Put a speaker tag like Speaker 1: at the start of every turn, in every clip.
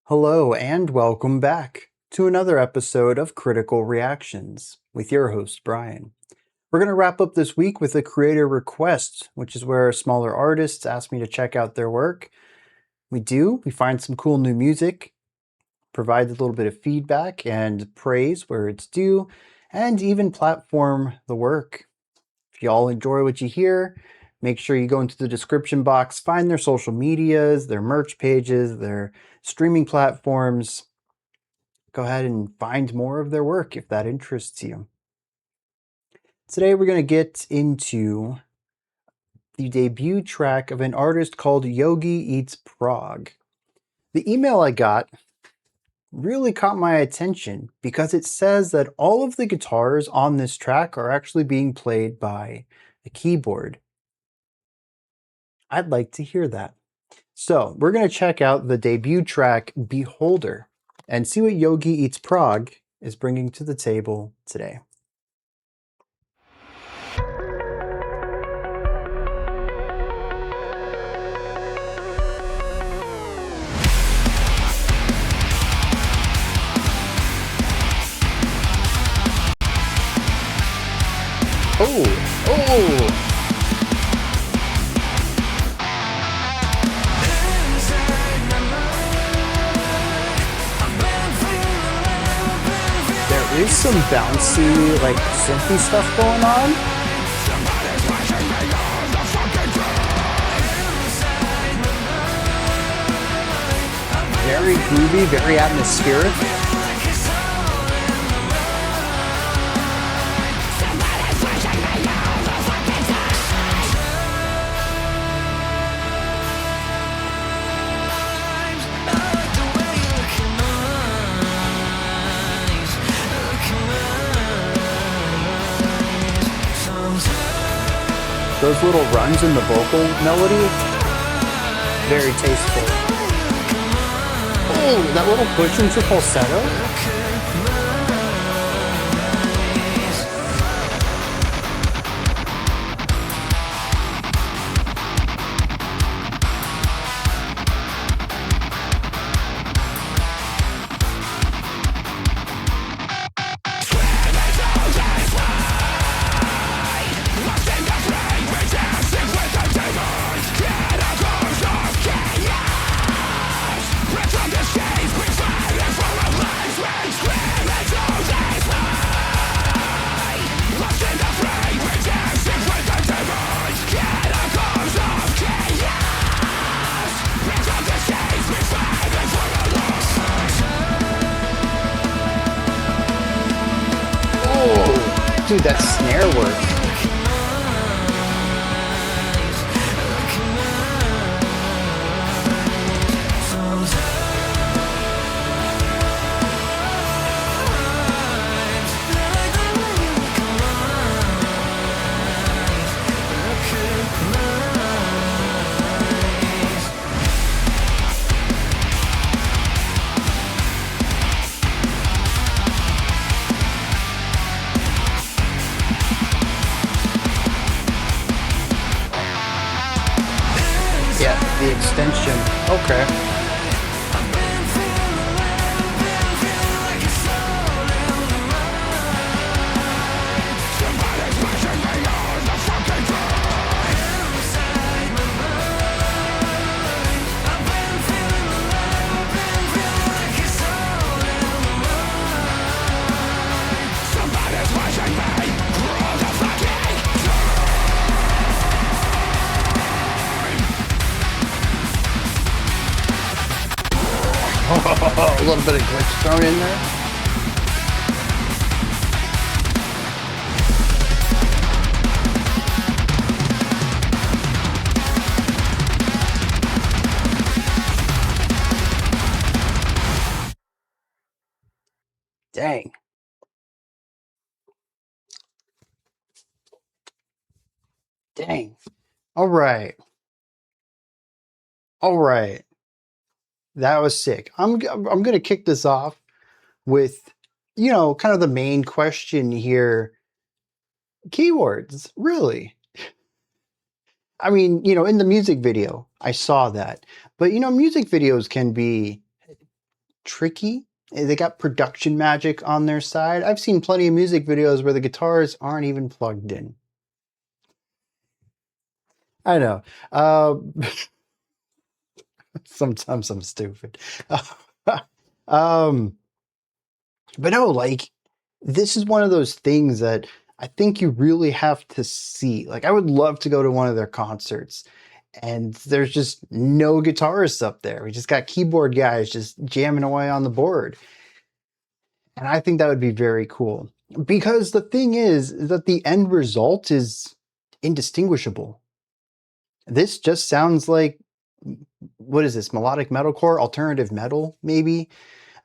Speaker 1: Hello and welcome back to another episode of Critical Reactions with your host, Bryan. We're going to wrap up this week with a creator request, which is where smaller artists ask me to check out their work. We find some cool new music, provide a little bit of feedback and praise where it's due, and even platform the work. If y'all enjoy what you hear, make sure you go into the description box, find their social medias, their merch pages, their streaming platforms. Go ahead and find more of their work if that interests you. Today we're going to get into the debut track of an artist called YogiEatsProg. The email I got really caught my attention because it says that all of the guitars on this track are actually being played by a keyboard. I'd like to hear that. So we're going to check out the debut track Beholder and see what YogiEatsProg is bringing to the table today. Oh! There is some bouncy, like, synthy stuff going on. Very groovy, very atmospheric. Those little runs in the vocal melody, very tasteful. Oh, that little push into falsetto. Dude, that snare work. Yeah, the extension. Okay. A little bit of glitch thrown in there. Dang. Dang. All right. All right. That was sick. I'm going to kick this off with, kind of the main question here. Keywords, really? I mean, in the music video, I saw that. But, music videos can be tricky. They got production magic on their side. I've seen plenty of music videos where the guitars aren't even plugged in. I know. Sometimes I'm stupid. um, but no, like, this is one of those things that I think you really have to see. Like, I would love to go to one of their concerts, and there's just no guitarists up there. We just got keyboard guys just jamming away on the board. And I think that would be very cool. Because the thing is that the end result is indistinguishable. This just sounds like, what is this, melodic metalcore, alternative metal, maybe?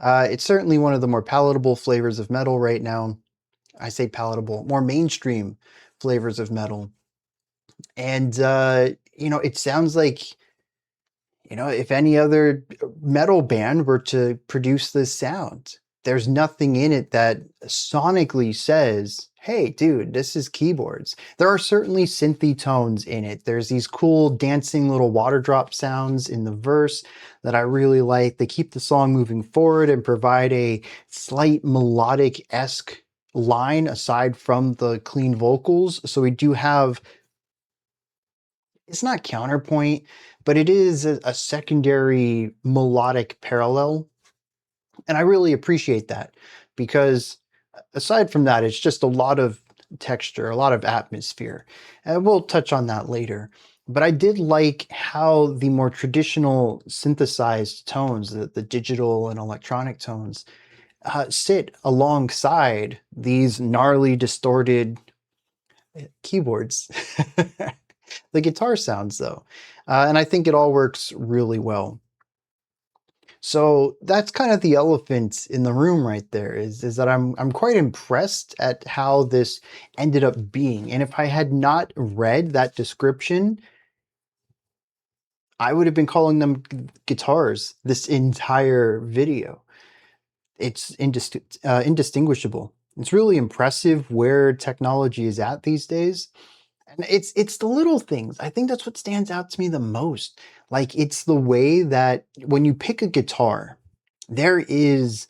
Speaker 1: It's certainly one of the more palatable flavors of metal right now. I say palatable, more mainstream flavors of metal. And, it sounds like, if any other metal band were to produce this sound, there's nothing in it that sonically says, hey, dude, this is keyboards. There are certainly synthy tones in it. There's these cool dancing little water drop sounds in the verse that I really like. They keep the song moving forward and provide a slight melodic-esque line aside from the clean vocals. So we do have, it's not counterpoint, but it is a secondary melodic parallel. And I really appreciate that, because aside from that, it's just a lot of texture, a lot of atmosphere. And we'll touch on that later. But I did like how the more traditional synthesized tones, the digital and electronic tones, sit alongside these gnarly, distorted keyboards. The guitar sounds, though. And I think it all works really well. So that's kind of the elephant in the room right there, is that I'm quite impressed at how this ended up being. And if I had not read that description, I would have been calling them guitars this entire video. It's indistinguishable. It's really impressive where technology is at these days. And it's the little things. I think that's what stands out to me the most. Like, it's the way that when you pick a guitar, there is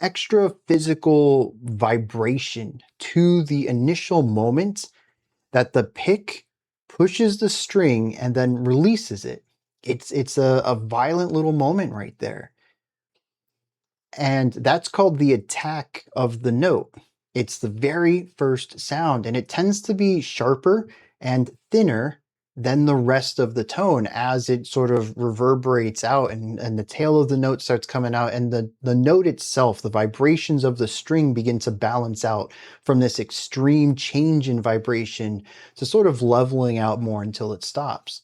Speaker 1: extra physical vibration to the initial moment that the pick pushes the string and then releases it. It's a violent little moment right there. And that's called the attack of the note. It's the very first sound, and it tends to be sharper and thinner than the rest of the tone as it sort of reverberates out, and the tail of the note starts coming out, and the note itself, the vibrations of the string begin to balance out from this extreme change in vibration to sort of leveling out more until it stops.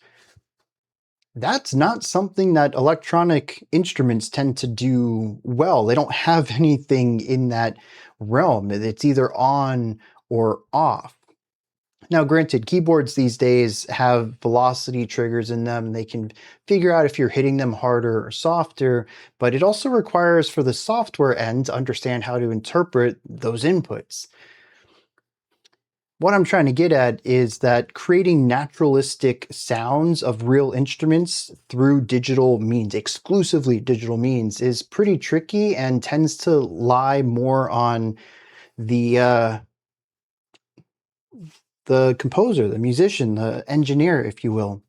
Speaker 1: That's not something that electronic instruments tend to do well. They don't have anything in that realm. It's either on or off. Now, granted, keyboards these days have velocity triggers in them. They can figure out if you're hitting them harder or softer, but it also requires for the software end to understand how to interpret those inputs. What I'm trying to get at is that creating naturalistic sounds of real instruments through digital means, exclusively digital means, is pretty tricky and tends to lie more on the composer, the musician, the engineer, if you will.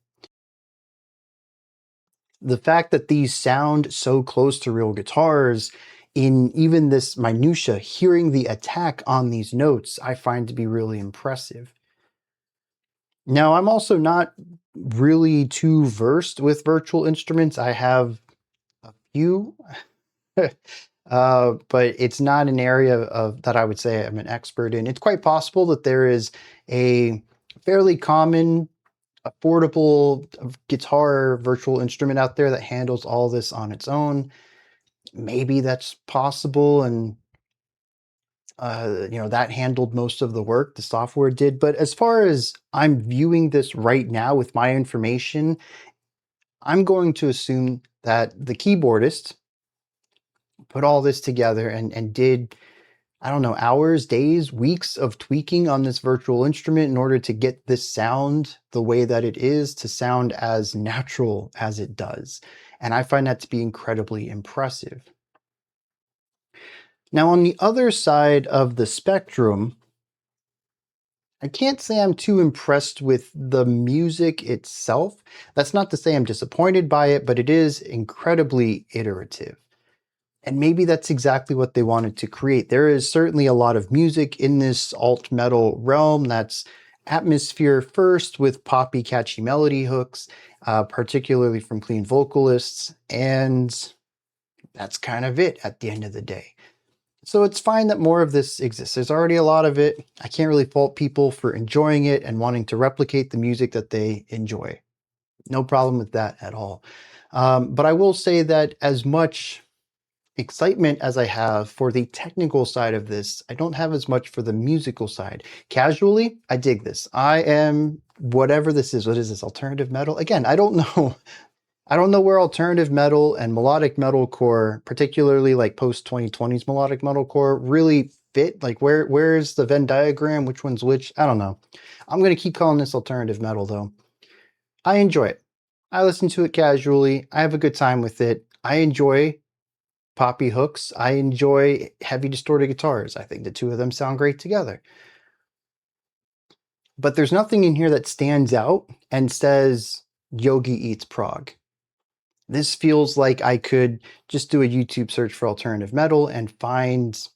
Speaker 1: The fact that these sound so close to real guitars, in even this minutia, hearing the attack on these notes, I find to be really impressive. Now, I'm also not really too versed with virtual instruments. I have a few, but it's not an area of that I would say I'm an expert in. It's quite possible that there is a fairly common, affordable guitar virtual instrument out there that handles all this on its own. Maybe that's possible, and that handled most of the work, the software did. But as far as I'm viewing this right now with my information, I'm going to assume that the keyboardist put all this together and did I don't know, hours, days, weeks of tweaking on this virtual instrument in order to get this sound the way that it is to sound as natural as it does. And I find that to be incredibly impressive. Now, on the other side of the spectrum, I can't say I'm too impressed with the music itself. That's not to say I'm disappointed by it, but it is incredibly iterative. And maybe that's exactly what they wanted to create. There is certainly a lot of music in this alt metal realm that's atmosphere first with poppy, catchy melody hooks, particularly from clean vocalists. And that's kind of it at the end of the day. So it's fine that more of this exists. There's already a lot of it. I can't really fault people for enjoying it and wanting to replicate the music that they enjoy. No problem with that at all. But I will say that as much excitement as I have for the technical side of this, I don't have as much for the musical side. Casually, I dig this. I am whatever this is. What is this? Alternative metal? Again, I don't know. I don't know where alternative metal and melodic metalcore, particularly like post 2020s melodic metalcore, really fit. Like where's the Venn diagram? Which one's which? I don't know. I'm gonna keep calling this alternative metal though. I enjoy it. I listen to it casually. I have a good time with it. I enjoy poppy hooks. I enjoy heavy distorted guitars. I think the two of them sound great together. But there's nothing in here that stands out and says Yogi Eats Prog. This feels like I could just do a YouTube search for alternative metal and find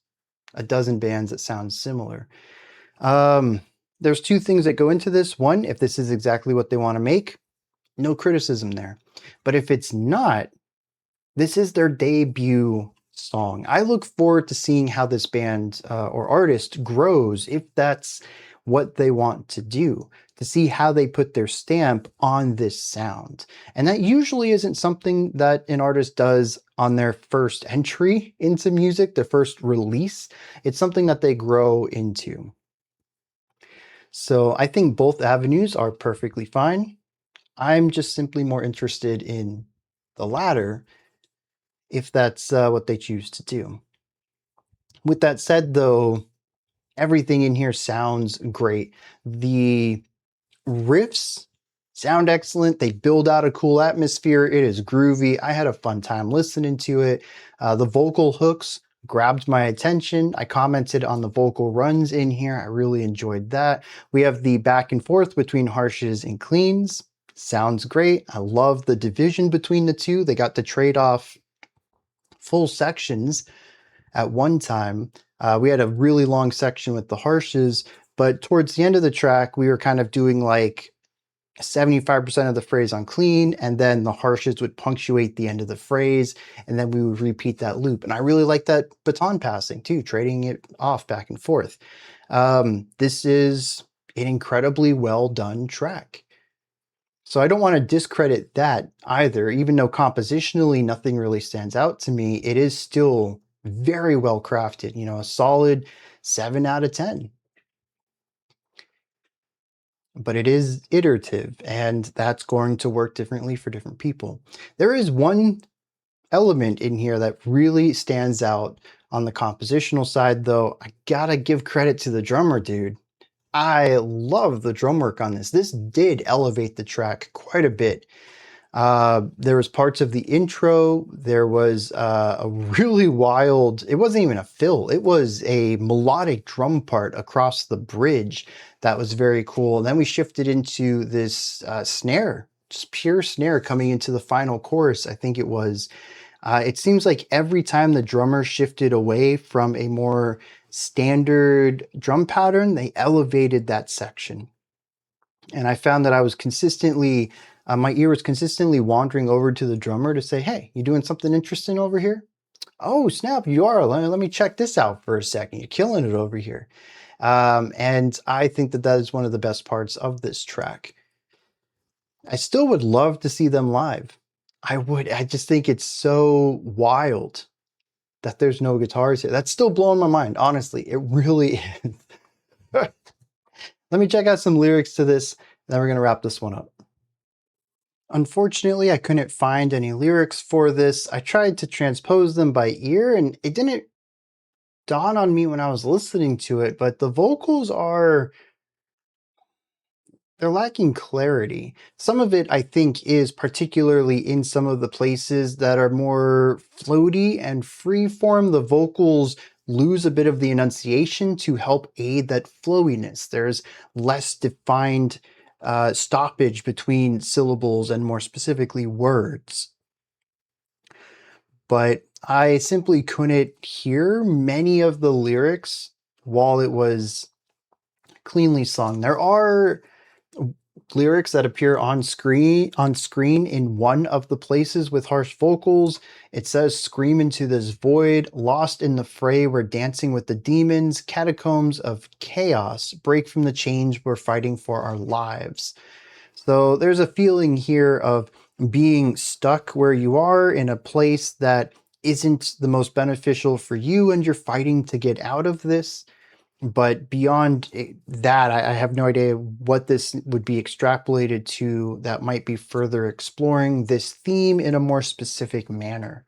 Speaker 1: a dozen bands that sound similar. There's two things that go into this. One, if this is exactly what they want to make, no criticism there. But if it's not, this is their debut song. I look forward to seeing how this band or artist grows, if that's what they want to do, to see how they put their stamp on this sound. And that usually isn't something that an artist does on their first entry into music, their first release. It's something that they grow into. So I think both avenues are perfectly fine. I'm just simply more interested in the latter, if that's what they choose to do. With that said, though, everything in here sounds great. The riffs sound excellent. They build out a cool atmosphere. It is groovy. I had a fun time listening to it. The vocal hooks grabbed my attention. I commented on the vocal runs in here. I really enjoyed that. We have the back and forth between harshes and cleans. Sounds great. I love the division between the two. They got to trade off full sections at one time. We had a really long section with the harshes, but towards the end of the track, we were kind of doing like 75% of the phrase on clean, and then the harshes would punctuate the end of the phrase, and then we would repeat that loop. And I really like that baton passing too, trading it off back and forth. This is an incredibly well done track. So I don't want to discredit that either. Even though compositionally nothing really stands out to me, it is still very well crafted, you know, a solid 7 out of 10. But it is iterative, and that's going to work differently for different people. There is one element in here that really stands out on the compositional side, though. I gotta give credit to the drummer, dude. I love the drum work on this. This did elevate the track quite a bit. There was parts of the intro. There was a really wild, it wasn't even a fill. It was a melodic drum part across the bridge that was very cool. And then we shifted into this snare, just pure snare coming into the final chorus, I think it was. It seems like every time the drummer shifted away from a more standard drum pattern, they elevated that section. And I found that I was consistently, my ear was consistently wandering over to the drummer to say, hey, you doing something interesting over here? Oh, snap, you are. Let me check this out for a second. You're killing it over here. And I think that that is one of the best parts of this track. I still would love to see them live. I would. I just think it's so wild that there's no guitars here. That's still blowing my mind, honestly. It really is. Let me check out some lyrics to this, and then we're going to wrap this one up. Unfortunately, I couldn't find any lyrics for this. I tried to transpose them by ear, and it didn't dawn on me when I was listening to it, but the vocals are they're lacking clarity. Some of it, I think, is particularly in some of the places that are more floaty and free form. The vocals lose a bit of the enunciation to help aid that flowiness. There's less defined stoppage between syllables and more specifically words. But I simply couldn't hear many of the lyrics while it was cleanly sung. There are lyrics that appear on screen in one of the places with harsh vocals. It says, "Scream into this void, lost in the fray, we're dancing with the demons, catacombs of chaos, break from the chains, we're fighting for our lives." So there's a feeling here of being stuck where you are in a place that isn't the most beneficial for you, and you're fighting to get out of this. But beyond that, I have no idea what this would be extrapolated to that might be further exploring this theme in a more specific manner.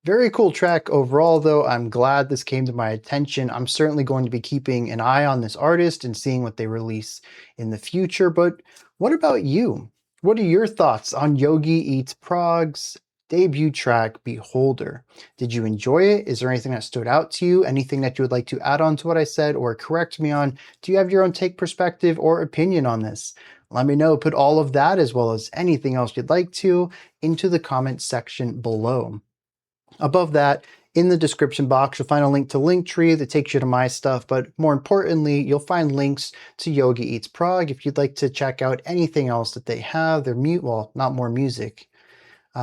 Speaker 1: Very cool track overall, though. I'm glad this came to my attention. I'm certainly going to be keeping an eye on this artist and seeing what they release in the future. But what about you? What are your thoughts on Yogi Eats Prog's debut track, Beholder? Did you enjoy it? Is there anything that stood out to you? Anything that you would like to add on to what I said or correct me on? Do you have your own take, perspective, or opinion on this? Let me know. Put all of that, as well as anything else you'd like to, into the comment section below. Above that, in the description box, you'll find a link to Linktree that takes you to my stuff, but more importantly, you'll find links to Yogi Eats Prog if you'd like to check out anything else that they have. Their well, not more music.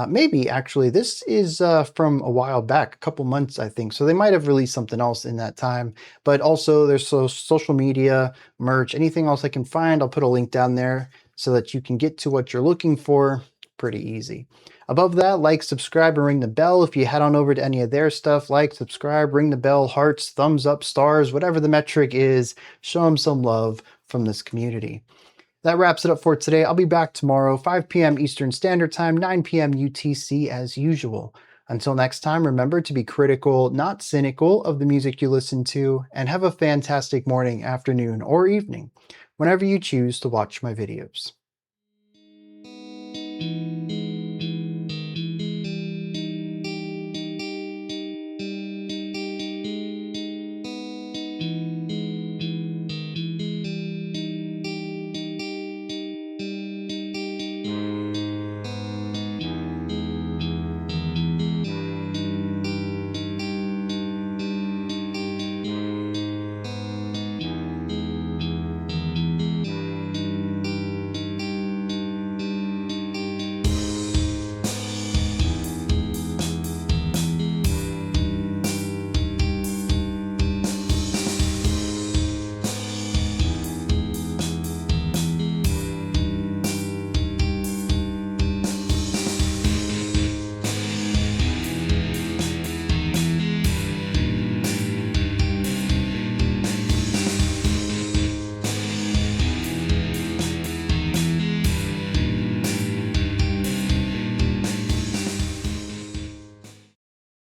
Speaker 1: Maybe actually, this is from a while back, a couple months, I think. So they might have released something else in that time. But also, there's social media, merch, anything else I can find. I'll put a link down there so that you can get to what you're looking for pretty easy. Above that, like, subscribe, and ring the bell. If you head on over to any of their stuff, like, subscribe, ring the bell, hearts, thumbs up, stars, whatever the metric is, show them some love from this community. That wraps it up for today. I'll be back tomorrow, 5 p.m. Eastern Standard Time, 9 p.m. UTC as usual. Until next time, remember to be critical, not cynical, of the music you listen to, and have a fantastic morning, afternoon, or evening, whenever you choose to watch my videos.